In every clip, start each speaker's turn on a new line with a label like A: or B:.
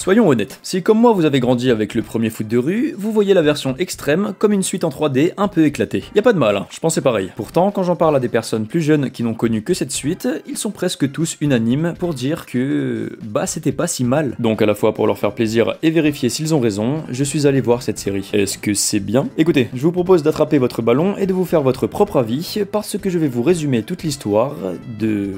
A: Soyons honnêtes, si comme moi vous avez grandi avec le premier foot de rue, vous voyez la version extrême comme une suite en 3D un peu éclatée. Y a pas de mal, hein, je pensais pareil. Pourtant, quand j'en parle à des personnes plus jeunes qui n'ont connu que cette suite, ils sont presque tous unanimes pour dire que... bah c'était pas si mal. Donc à la fois pour leur faire plaisir et vérifier s'ils ont raison, je suis allé voir cette série. Est-ce que c'est bien? Écoutez, je vous propose d'attraper votre ballon et de vous faire votre propre avis, parce que je vais vous résumer toute l'histoire de...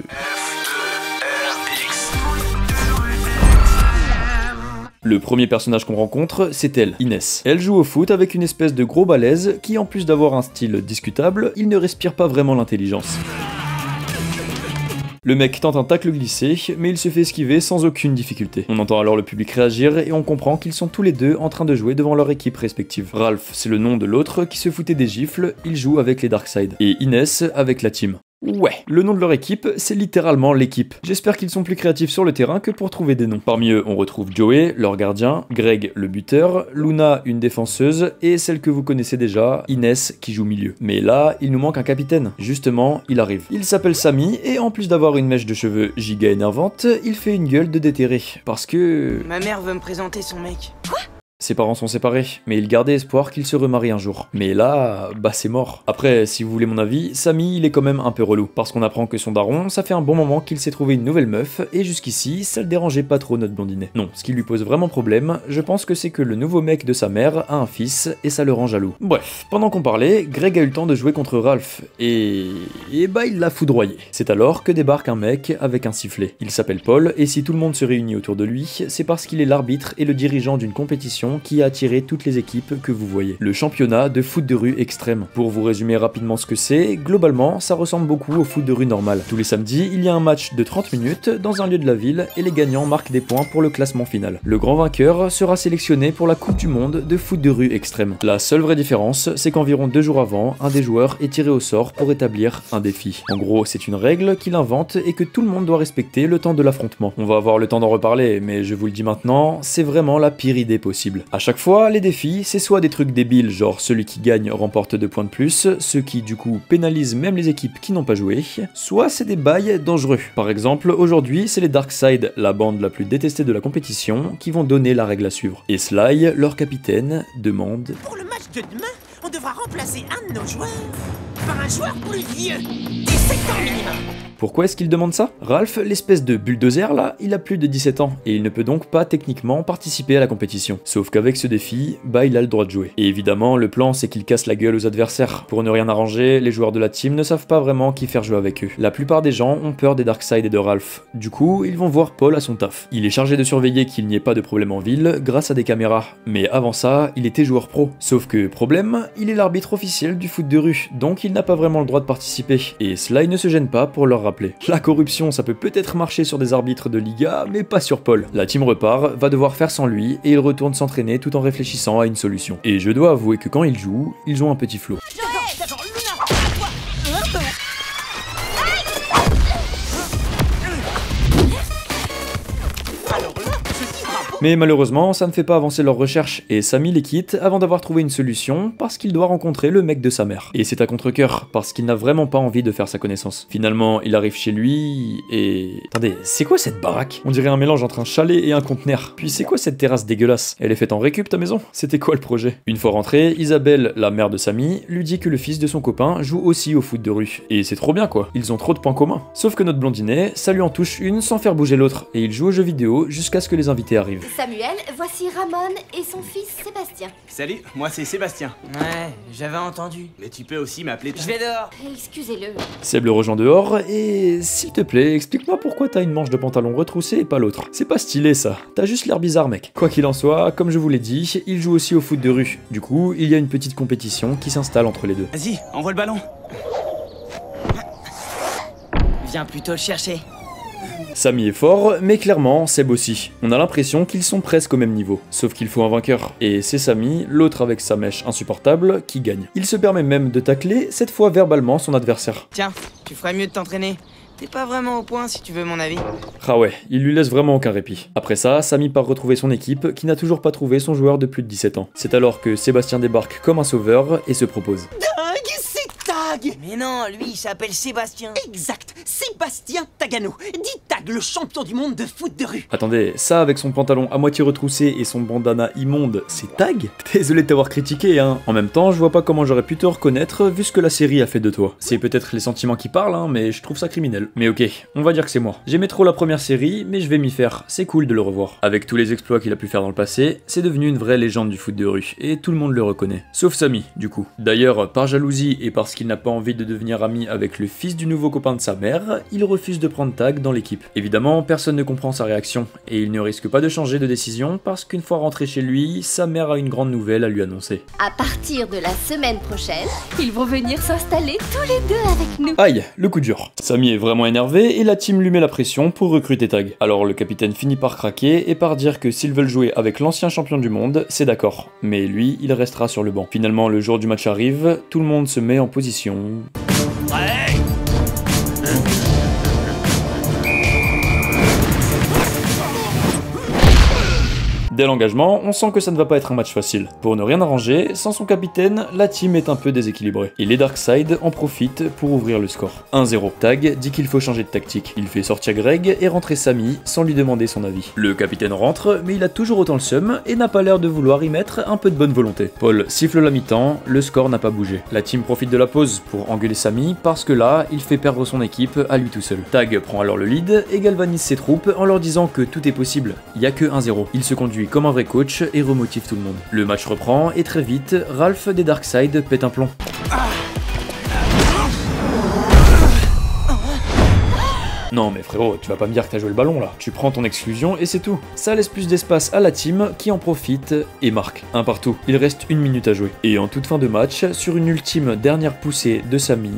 A: Le premier personnage qu'on rencontre, c'est elle, Inès. Elle joue au foot avec une espèce de gros balèze qui, en plus d'avoir un style discutable, il ne respire pas vraiment l'intelligence. Le mec tente un tacle glissé, mais il se fait esquiver sans aucune difficulté. On entend alors le public réagir et on comprend qu'ils sont tous les deux en train de jouer devant leur équipe respective. Ralph, c'est le nom de l'autre qui se foutait des gifles, il joue avec les Darkseid. Et Inès avec la team. Ouais, le nom de leur équipe, c'est littéralement l'équipe. J'espère qu'ils sont plus créatifs sur le terrain que pour trouver des noms. Parmi eux, on retrouve Joey, leur gardien, Greg, le buteur, Luna, une défenseuse, et celle que vous connaissez déjà, Inès, qui joue milieu. Mais là, il nous manque un capitaine. Justement, il arrive. Il s'appelle Samy, et en plus d'avoir une mèche de cheveux giga énervante, il fait une gueule de déterré. Parce que...
B: Ma mère veut me présenter son mec. Quoi ?
A: Ses parents sont séparés, mais il gardait espoir qu'il se remarie un jour. Mais là, bah c'est mort. Après, si vous voulez mon avis, Samy il est quand même un peu relou, parce qu'on apprend que son daron, ça fait un bon moment qu'il s'est trouvé une nouvelle meuf, et jusqu'ici, ça le dérangeait pas trop notre blondinet. Non, ce qui lui pose vraiment problème, je pense que c'est que le nouveau mec de sa mère a un fils, et ça le rend jaloux. Bref, pendant qu'on parlait, Greg a eu le temps de jouer contre Ralph, et bah il l'a foudroyé. C'est alors que débarque un mec avec un sifflet. Il s'appelle Paul, et si tout le monde se réunit autour de lui, c'est parce qu'il est l'arbitre et le dirigeant d'une compétition qui a attiré toutes les équipes que vous voyez. Le championnat de foot de rue extrême. Pour vous résumer rapidement ce que c'est, globalement, ça ressemble beaucoup au foot de rue normal. Tous les samedis, il y a un match de 30 minutes dans un lieu de la ville et les gagnants marquent des points pour le classement final. Le grand vainqueur sera sélectionné pour la Coupe du Monde de foot de rue extrême. La seule vraie différence, c'est qu'environ 2 jours avant, un des joueurs est tiré au sort pour établir un défi. En gros, c'est une règle qu'il invente et que tout le monde doit respecter le temps de l'affrontement. On va avoir le temps d'en reparler, mais je vous le dis maintenant, c'est vraiment la pire idée possible. À chaque fois, les défis, c'est soit des trucs débiles, genre celui qui gagne remporte 2 points de plus, ce qui du coup pénalise même les équipes qui n'ont pas joué, soit c'est des bails dangereux. Par exemple, aujourd'hui, c'est les Darkseid, la bande la plus détestée de la compétition, qui vont donner la règle à suivre. Et Sly, leur capitaine, demande...
C: Pour le match de demain, on devra remplacer un de nos joueurs par un joueur plus vieux, 17 ans minimum.
A: Pourquoi est-ce qu'il demande ça? Ralph, l'espèce de bulldozer là, il a plus de 17 ans, et il ne peut donc pas techniquement participer à la compétition. Sauf qu'avec ce défi, bah il a le droit de jouer. Et évidemment, le plan c'est qu'il casse la gueule aux adversaires. Pour ne rien arranger, les joueurs de la team ne savent pas vraiment qui faire jouer avec eux. La plupart des gens ont peur des Darkseid et de Ralph. Du coup, ils vont voir Paul à son taf. Il est chargé de surveiller qu'il n'y ait pas de problème en ville grâce à des caméras. Mais avant ça, il était joueur pro. Sauf que, problème, il est l'arbitre officiel du foot de rue, donc il n'a pas vraiment le droit de participer. Et Sly ne se gêne pas pour leur rappeler. La corruption, ça peut peut-être marcher sur des arbitres de Liga, mais pas sur Paul. La team repart, va devoir faire sans lui, et il retourne s'entraîner tout en réfléchissant à une solution. Et je dois avouer que quand ils jouent un petit flow. Mais malheureusement, ça ne fait pas avancer leurs recherches, et Samy les quitte avant d'avoir trouvé une solution, parce qu'il doit rencontrer le mec de sa mère. Et c'est à contre-cœur, parce qu'il n'a vraiment pas envie de faire sa connaissance. Finalement, il arrive chez lui, et... Attendez, c'est quoi cette baraque? On dirait un mélange entre un chalet et un conteneur. Puis c'est quoi cette terrasse dégueulasse? Elle est faite en récup ta maison? C'était quoi le projet? Une fois rentrée, Isabelle, la mère de Samy, lui dit que le fils de son copain joue aussi au foot de rue. Et c'est trop bien quoi, ils ont trop de points communs. Sauf que notre blondinet, ça lui en touche une sans faire bouger l'autre, et il joue aux jeux vidéo jusqu'à ce que les invités arrivent.
D: Samuel, voici Ramon et son fils Sébastien.
E: Salut, moi c'est Sébastien.
B: Ouais, j'avais entendu.
E: Mais tu peux aussi m'appeler...
B: Je vais dehors.
D: Excusez-le.
A: Seb le rejoint dehors et... S'il te plaît, explique-moi pourquoi t'as une manche de pantalon retroussée et pas l'autre. C'est pas stylé ça, t'as juste l'air bizarre mec. Quoi qu'il en soit, comme je vous l'ai dit, il joue aussi au foot de rue. Du coup, il y a une petite compétition qui s'installe entre les deux.
E: Vas-y, envoie le ballon.
B: Viens plutôt le chercher.
A: Samy est fort, mais clairement, Seb aussi. On a l'impression qu'ils sont presque au même niveau. Sauf qu'il faut un vainqueur. Et c'est Samy, l'autre avec sa mèche insupportable, qui gagne. Il se permet même de tacler, cette fois verbalement, son adversaire.
B: Tiens, tu ferais mieux de t'entraîner. T'es pas vraiment au point si tu veux mon avis.
A: Ah ouais, il lui laisse vraiment aucun répit. Après ça, Samy part retrouver son équipe, qui n'a toujours pas trouvé son joueur de plus de 17 ans. C'est alors que Sébastien débarque comme un sauveur et se propose.
C: Dingue, c'est Tag.
B: Mais non, lui, il s'appelle Sébastien.
C: Exact, Sébastien Tagano. Dit Tag, le champion du monde de foot de rue.
A: Attendez, ça avec son pantalon à moitié retroussé et son bandana immonde, c'est Tag? Désolé de t'avoir critiqué, hein. En même temps, je vois pas comment j'aurais pu te reconnaître vu ce que la série a fait de toi. C'est peut-être les sentiments qui parlent, hein, mais je trouve ça criminel. Mais ok, on va dire que c'est moi. J'aimais trop la première série, mais je vais m'y faire. C'est cool de le revoir. Avec tous les exploits qu'il a pu faire dans le passé, c'est devenu une vraie légende du foot de rue, et tout le monde le reconnaît. Sauf Samy, du coup. D'ailleurs, par jalousie et parce qu'il n'a pas envie de devenir ami avec le fils du nouveau copain de sa mère, il refuse de prendre Tag dans l'équipe. Évidemment, personne ne comprend sa réaction, et il ne risque pas de changer de décision parce qu'une fois rentré chez lui, sa mère a une grande nouvelle à lui annoncer.
D: À partir de la semaine prochaine, ils vont venir s'installer tous les deux avec nous.
A: Aïe, le coup dur. Samy est vraiment énervé et la team lui met la pression pour recruter Tag. Alors le capitaine finit par craquer et par dire que s'ils veulent jouer avec l'ancien champion du monde, c'est d'accord. Mais lui, il restera sur le banc. Finalement, le jour du match arrive, tout le monde se met en position. Dès l'engagement, on sent que ça ne va pas être un match facile. Pour ne rien arranger, sans son capitaine, la team est un peu déséquilibrée. Et les Darkseid en profitent pour ouvrir le score. 1-0. Tag dit qu'il faut changer de tactique. Il fait sortir Greg et rentrer Samy sans lui demander son avis. Le capitaine rentre, mais il a toujours autant le seum et n'a pas l'air de vouloir y mettre un peu de bonne volonté. Paul siffle la mi-temps, le score n'a pas bougé. La team profite de la pause pour engueuler Samy parce que là, il fait perdre son équipe à lui tout seul. Tag prend alors le lead et galvanise ses troupes en leur disant que tout est possible. Il y a que 1-0. Il se conduit comme un vrai coach et remotive tout le monde. Le match reprend et très vite, Ralph des Darkseid pète un plomb. Non mais frérot, tu vas pas me dire que t'as joué le ballon là. Tu prends ton exclusion et c'est tout. Ça laisse plus d'espace à la team qui en profite et marque. Un partout. Il reste 1 minute à jouer. Et en toute fin de match, sur une ultime dernière poussée de Samy...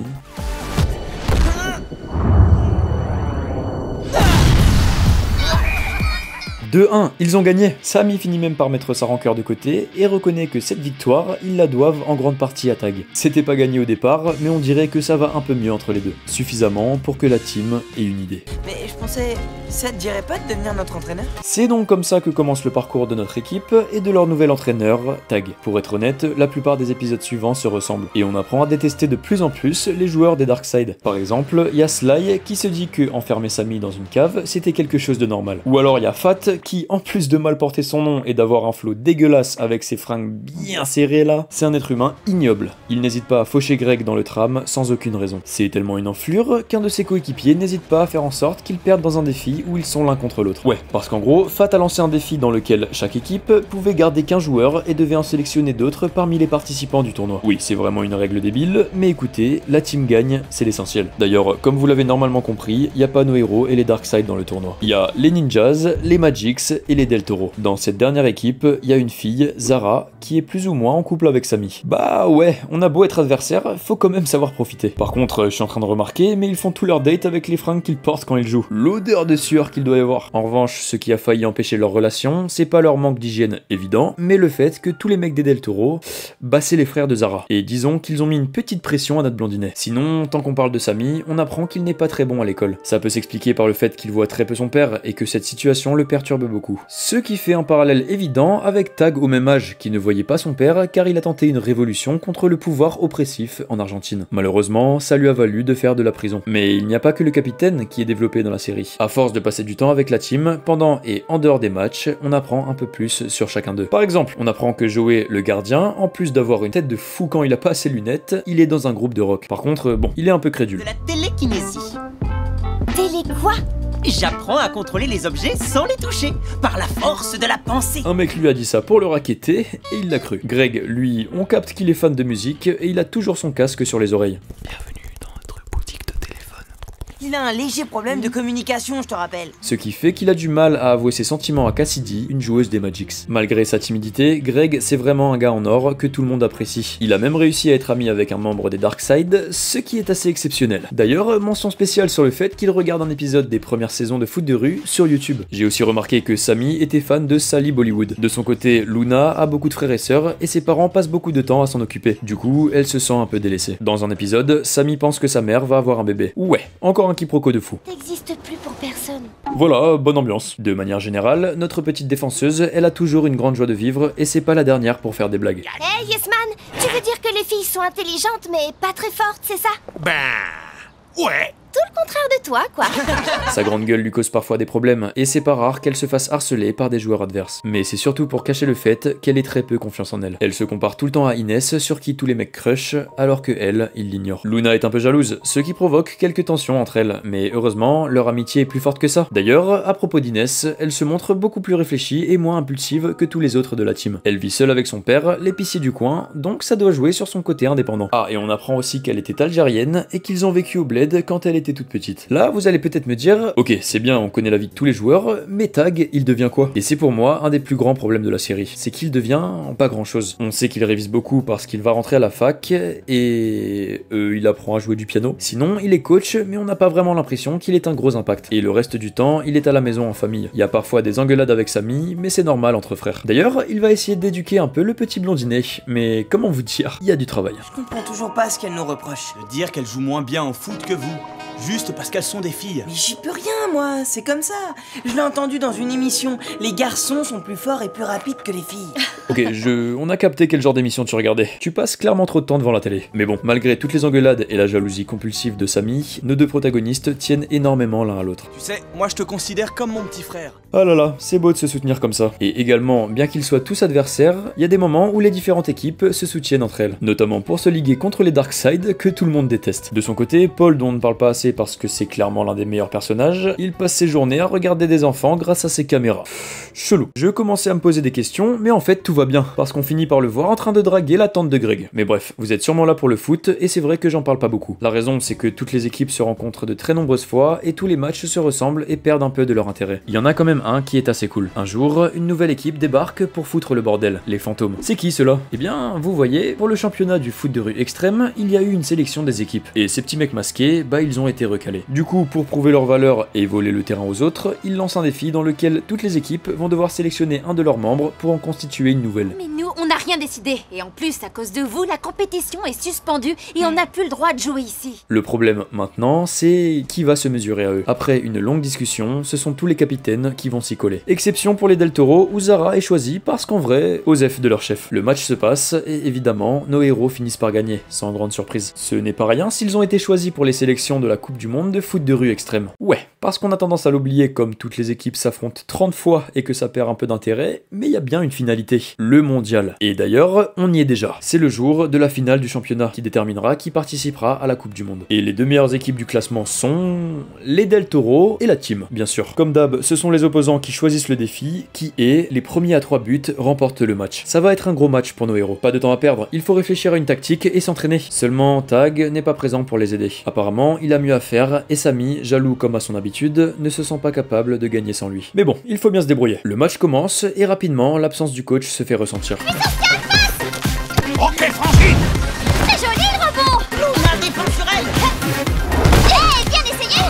A: 2-1, ils ont gagné. Samy finit même par mettre sa rancœur de côté et reconnaît que cette victoire, ils la doivent en grande partie à Tag. C'était pas gagné au départ, mais on dirait que ça va un peu mieux entre les deux. Suffisamment pour que la team ait une idée.
B: Mais je pensais, ça te dirait pas de devenir notre entraîneur?
A: C'est donc comme ça que commence le parcours de notre équipe et de leur nouvel entraîneur, Tag. Pour être honnête, la plupart des épisodes suivants se ressemblent, et on apprend à détester de plus en plus les joueurs des Darkseid. Par exemple, il y a Sly qui se dit que enfermer Samy dans une cave, c'était quelque chose de normal. Ou alors il y a Fat qui, en plus de mal porter son nom et d'avoir un flow dégueulasse avec ses fringues bien serrées là, c'est un être humain ignoble. Il n'hésite pas à faucher Greg dans le tram sans aucune raison. C'est tellement une enflure qu'un de ses coéquipiers n'hésite pas à faire en sorte qu'ils perdent dans un défi où ils sont l'un contre l'autre. Ouais, parce qu'en gros, Fat a lancé un défi dans lequel chaque équipe pouvait garder qu'un joueur et devait en sélectionner d'autres parmi les participants du tournoi. Oui, c'est vraiment une règle débile, mais écoutez, la team gagne, c'est l'essentiel. D'ailleurs, comme vous l'avez normalement compris, il n'y a pas nos héros et les Darkseid dans le tournoi. Il y a les Ninjas, les Magix et les Del Toro. Dans cette dernière équipe, il y a une fille, Zara, qui est plus ou moins en couple avec Samy. Bah ouais, on a beau être adversaire, faut quand même savoir profiter. Par contre, je suis en train de remarquer, mais ils font tout leur date avec les fringues qu'ils portent quand ils jouent. L'odeur de sueur qu'il doit y avoir. En revanche, ce qui a failli empêcher leur relation, c'est pas leur manque d'hygiène évident, mais le fait que tous les mecs des Del Toro, bah c'est les frères de Zara. Et disons qu'ils ont mis une petite pression à notre blondinet. Sinon, tant qu'on parle de Samy, on apprend qu'il n'est pas très bon à l'école. Ça peut s'expliquer par le fait qu'il voit très peu son père et que cette situation le perturbe beaucoup. Ce qui fait un parallèle évident avec Tag au même âge, qui ne voyait pas son père car il a tenté une révolution contre le pouvoir oppressif en Argentine. Malheureusement, ça lui a valu de faire de la prison. Mais il n'y a pas que le capitaine qui est développé dans la série. À force de passer du temps avec la team, pendant et en dehors des matchs, on apprend un peu plus sur chacun d'eux. Par exemple, on apprend que Joey, le gardien, en plus d'avoir une tête de fou quand il a pas ses lunettes, il est dans un groupe de rock. Par contre, bon, il est un peu crédule.
C: De la télékinésie.
D: Télé quoi?
C: J'apprends à contrôler les objets sans les toucher, par la force de la pensée.
A: Un mec lui a dit ça pour le racketter, et il l'a cru. Greg, lui, on capte qu'il est fan de musique, et il a toujours son casque sur les oreilles. Bienvenue dans notre boutique de téléphone.
B: Il a un léger problème de communication, je te rappelle.
A: Ce qui fait qu'il a du mal à avouer ses sentiments à Cassidy, une joueuse des Magix. Malgré sa timidité, Greg, c'est vraiment un gars en or que tout le monde apprécie. Il a même réussi à être ami avec un membre des Darkseid, ce qui est assez exceptionnel. D'ailleurs, mention spéciale sur le fait qu'il regarde un épisode des premières saisons de foot de rue sur YouTube. J'ai aussi remarqué que Samy était fan de Sally Bollywood. De son côté, Luna a beaucoup de frères et sœurs, et ses parents passent beaucoup de temps à s'en occuper. Du coup, elle se sent un peu délaissée. Dans un épisode, Samy pense que sa mère va avoir un bébé. Ouais, encore un quiproquo de fou.
D: T'existes plus pour personne.
A: Voilà, bonne ambiance. De manière générale, notre petite défenseuse, elle a toujours une grande joie de vivre et c'est pas la dernière pour faire des blagues.
D: Hey Yes Man, tu veux dire que les filles sont intelligentes mais pas très fortes, c'est ça?
C: Ben... ouais.
D: Tout le contraire de toi, quoi.
A: Sa grande gueule lui cause parfois des problèmes, et c'est pas rare qu'elle se fasse harceler par des joueurs adverses. Mais c'est surtout pour cacher le fait qu'elle ait très peu confiance en elle. Elle se compare tout le temps à Inès, sur qui tous les mecs crushent, alors que elle, ils l'ignorent. Luna est un peu jalouse, ce qui provoque quelques tensions entre elles, mais heureusement, leur amitié est plus forte que ça. D'ailleurs, à propos d'Inès, elle se montre beaucoup plus réfléchie et moins impulsive que tous les autres de la team. Elle vit seule avec son père, l'épicier du coin, donc ça doit jouer sur son côté indépendant. Ah, et on apprend aussi qu'elle était algérienne, et qu'ils ont vécu au bled quand elle était toute petite. Là, vous allez peut-être me dire, ok, c'est bien, on connaît la vie de tous les joueurs, mais Tag, il devient quoi? Et c'est pour moi un des plus grands problèmes de la série, c'est qu'il devient pas grand chose. On sait qu'il révise beaucoup parce qu'il va rentrer à la fac, et il apprend à jouer du piano. Sinon, il est coach, mais on n'a pas vraiment l'impression qu'il ait un gros impact. Et le reste du temps, il est à la maison en famille. Il y a parfois des engueulades avec Samy, mais c'est normal entre frères. D'ailleurs, il va essayer d'éduquer un peu le petit blondinet, mais comment vous dire, il y a du travail.
B: Je comprends toujours pas ce qu'elle nous reproche.
E: De dire qu'elles jouent moins bien au foot que vous, juste parce qu'elles sont des filles.
B: Mais j'y peux rien, moi, c'est comme ça. Je l'ai entendu dans une émission. Les garçons sont plus forts et plus rapides que les filles.
A: Ok, on a capté quel genre d'émission tu regardais. Tu passes clairement trop de temps devant la télé. Mais bon, malgré toutes les engueulades et la jalousie compulsive de Samy, nos deux protagonistes tiennent énormément l'un à l'autre.
E: Tu sais, moi je te considère comme mon petit frère.
A: Ah là là, c'est beau de se soutenir comme ça. Et également, bien qu'ils soient tous adversaires, il y a des moments où les différentes équipes se soutiennent entre elles. Notamment pour se liguer contre les Darkseid que tout le monde déteste. De son côté, Paul, dont on ne parle pas assez parce que c'est clairement l'un des meilleurs personnages, il passe ses journées à regarder des enfants grâce à ses caméras. Chelou. Je commençais à me poser des questions, mais en fait tout va bien, parce qu'on finit par le voir en train de draguer la tante de Greg. Mais bref, vous êtes sûrement là pour le foot, et c'est vrai que j'en parle pas beaucoup. La raison, c'est que toutes les équipes se rencontrent de très nombreuses fois, et tous les matchs se ressemblent et perdent un peu de leur intérêt. Il y en a quand même un qui est assez cool. Un jour, une nouvelle équipe débarque pour foutre le bordel, les fantômes. C'est qui ceux-là? Eh bien, vous voyez, pour le championnat du foot de rue extrême, il y a eu une sélection des équipes, et ces petits mecs masqués, bah ils ont été recalés. Du coup, pour prouver leur valeur et voler le terrain aux autres, ils lancent un défi dans lequel toutes les équipes vont devoir sélectionner un de leurs membres pour en constituer une nouvelle.
F: Mais nous, on n'a rien décidé. Et en plus, à cause de vous, la compétition est suspendue et on n'a plus le droit de jouer ici.
A: Le problème maintenant, c'est qui va se mesurer à eux. Après une longue discussion, ce sont tous les capitaines qui vont s'y coller. Exception pour les Del Toro, où Zara est choisie parce qu'en vrai, Osef de leur chef. Le match se passe, et évidemment, nos héros finissent par gagner, sans grande surprise. Ce n'est pas rien s'ils ont été choisis pour les sélections de la Coupe du Monde de foot de rue extrême. Ouais, parce qu'on a tendance à l'oublier comme toutes les équipes s'affrontent 30 fois et que ça perd un peu d'intérêt, mais il y a bien une finalité, le mondial. Et d'ailleurs, on y est déjà. C'est le jour de la finale du championnat qui déterminera qui participera à la Coupe du Monde. Et les deux meilleures équipes du classement sont les Del Toro et la team, bien sûr. Comme d'hab, ce sont les opposants qui choisissent le défi, qui est les premiers à 3 buts remportent le match. Ça va être un gros match pour nos héros. Pas de temps à perdre, il faut réfléchir à une tactique et s'entraîner. Seulement, Tag n'est pas présent pour les aider. Apparemment, il a mieux à faire et Samy, jaloux comme à son habitude, ne se sent pas capable de gagner sans lui. Mais bon, il faut bien se débrouiller. Le match commence et rapidement, l'absence du coach se fait ressentir.
C: Ok, Frangine.
F: C'est joli le rebond.
C: Luna défend sur elle.
F: Hey, bien essayé.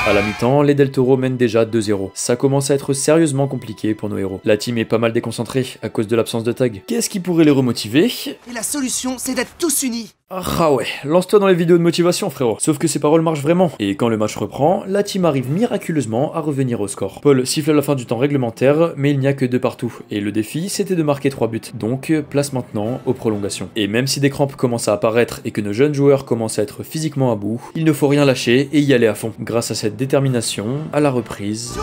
A: À la mi-temps, les Del Toro mènent déjà 2-0. Ça commence à être sérieusement compliqué pour nos héros. La team est pas mal déconcentrée à cause de l'absence de Tag. Qu'est-ce qui pourrait les remotiver?
C: Et la solution, c'est d'être tous unis.
A: Ah ouais, lance-toi dans les vidéos de motivation frérot. Sauf que ces paroles marchent vraiment. Et quand le match reprend, la team arrive miraculeusement à revenir au score. Paul siffle à la fin du temps réglementaire, mais il n'y a que 2 partout. Et le défi, c'était de marquer 3 buts. Donc, place maintenant aux prolongations. Et même si des crampes commencent à apparaître et que nos jeunes joueurs commencent à être physiquement à bout, il ne faut rien lâcher et y aller à fond. Grâce à cette détermination, à la reprise...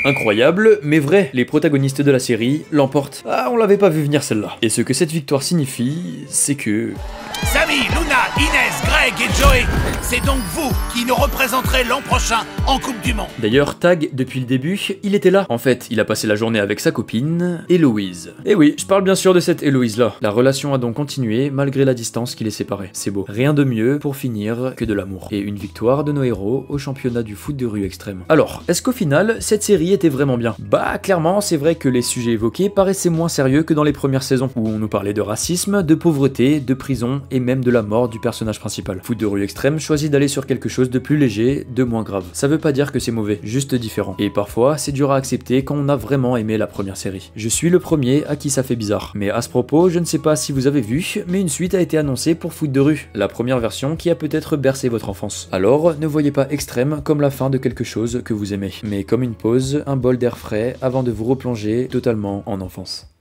A: Incroyable, mais vrai, les protagonistes de la série l'emportent. Ah, on l'avait pas vu venir celle-là. Et ce que cette victoire signifie, c'est que...
C: Samy, Luna, Inès, Greg et Joey, c'est donc vous qui nous représenterez l'an prochain en Coupe du Monde.
A: D'ailleurs, Tag, depuis le début, il était là. En fait, il a passé la journée avec sa copine, Héloïse. Et oui, je parle bien sûr de cette Héloïse-là. La relation a donc continué malgré la distance qui les séparait. C'est beau. Rien de mieux pour finir que de l'amour. Et une victoire de nos héros au championnat du foot de rue extrême. Alors, est-ce qu'au final, cette série était vraiment bien? Bah, clairement, c'est vrai que les sujets évoqués paraissaient moins sérieux que dans les premières saisons, où on nous parlait de racisme, de pauvreté, de prison et même de la mort du personnage principal. Foot de rue extrême choisit d'aller sur quelque chose de plus léger, de moins grave. Ça veut pas dire que c'est mauvais, juste différent. Et parfois, c'est dur à accepter quand on a vraiment aimé la première série. Je suis le premier à qui ça fait bizarre. Mais à ce propos, je ne sais pas si vous avez vu, mais une suite a été annoncée pour Foot de rue, la première version qui a peut-être bercé votre enfance. Alors, ne voyez pas extrême comme la fin de quelque chose que vous aimez, mais comme une pause, un bol d'air frais avant de vous replonger totalement en enfance.